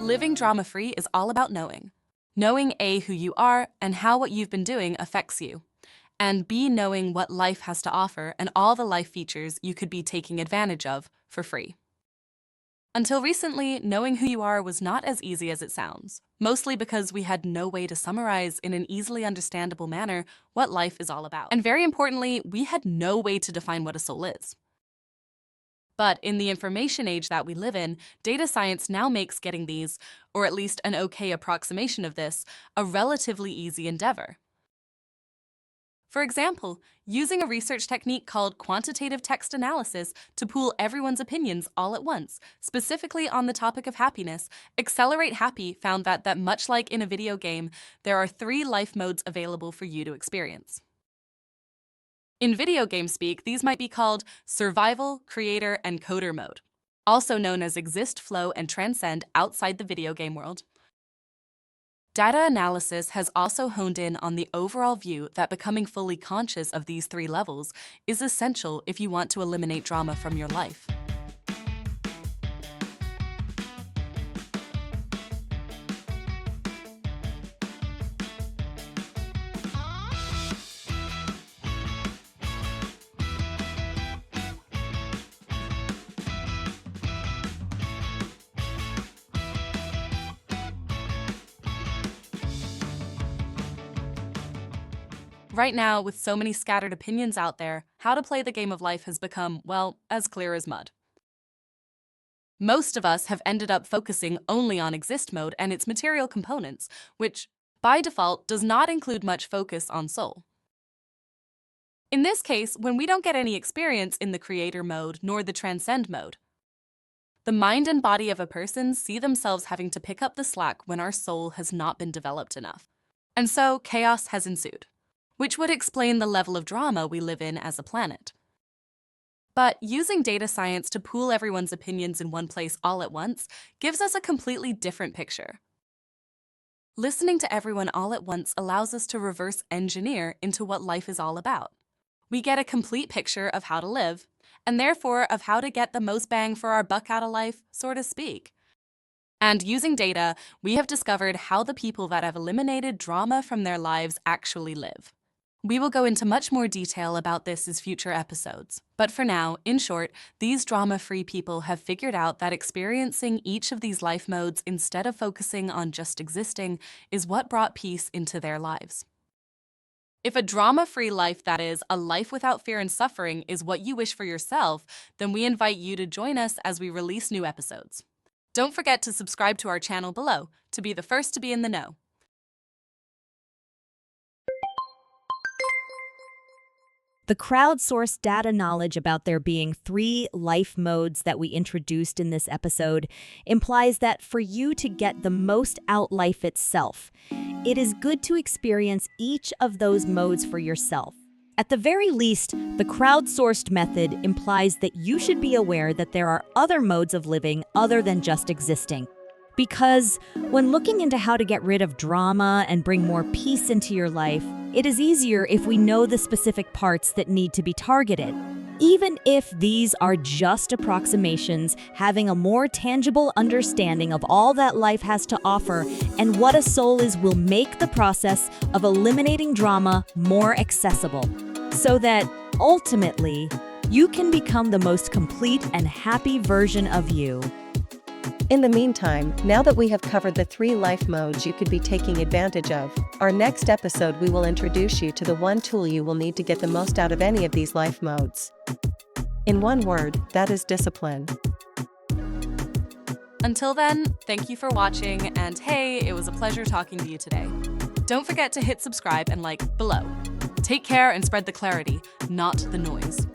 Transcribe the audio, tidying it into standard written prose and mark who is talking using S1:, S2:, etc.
S1: Living drama-free is all about knowing. Knowing A, who you are and how what you've been doing affects you. And B, knowing what life has to offer and all the life features you could be taking advantage of for free. Until recently, knowing who you are was not as easy as it sounds, mostly because we had no way to summarize in an easily understandable manner what life is all about. And very importantly, we had no way to define what a soul is. But in the information age that we live in, data science now makes getting these, or at least an okay approximation of this, a relatively easy endeavor. For example, using a research technique called quantitative text analysis to pool everyone's opinions all at once, specifically on the topic of happiness, Accelerate Happy found that much like in a video game, there are 3 life modes available for you to experience. In video game speak, these might be called Survival, Creator, and Coder mode, also known as Exist, Flow, and Transcend outside the video game world. Data analysis has also honed in on the overall view that becoming fully conscious of these 3 levels is essential if you want to eliminate drama from your life. Right now, with so many scattered opinions out there, how to play the game of life has become, well, as clear as mud. Most of us have ended up focusing only on Exist mode and its material components, which, by default, does not include much focus on soul. In this case, when we don't get any experience in the Creator mode nor the Transcend mode, the mind and body of a person see themselves having to pick up the slack when our soul has not been developed enough. And so chaos has ensued, which would explain the level of drama we live in as a planet. But using data science to pool everyone's opinions in one place all at once gives us a completely different picture. Listening to everyone all at once allows us to reverse engineer into what life is all about. We get a complete picture of how to live, and therefore of how to get the most bang for our buck out of life, so to speak. And using data, we have discovered how the people that have eliminated drama from their lives actually live. We will go into much more detail about this as future episodes. But for now, in short, these drama-free people have figured out that experiencing each of these life modes instead of focusing on just existing is what brought peace into their lives. If a drama-free life, that is, a life without fear and suffering, is what you wish for yourself, then we invite you to join us as we release new episodes. Don't forget to subscribe to our channel below to be the first to be in the know.
S2: The crowdsourced data knowledge about there being 3 life modes that we introduced in this episode implies that for you to get the most out life itself, it is good to experience each of those modes for yourself. At the very least, the crowdsourced method implies that you should be aware that there are other modes of living other than just existing. Because when looking into how to get rid of drama and bring more peace into your life, it is easier if we know the specific parts that need to be targeted. Even if these are just approximations, having a more tangible understanding of all that life has to offer and what a soul is will make the process of eliminating drama more accessible, so that, ultimately, you can become the most complete and happy version of you.
S3: In the meantime, now that we have covered the 3 life modes you could be taking advantage of, our next episode we will introduce you to the one tool you will need to get the most out of any of these life modes. In one word, that is discipline.
S1: Until then, thank you for watching, and hey, it was a pleasure talking to you today. Don't forget to hit subscribe and like below. Take care and spread the clarity, not the noise.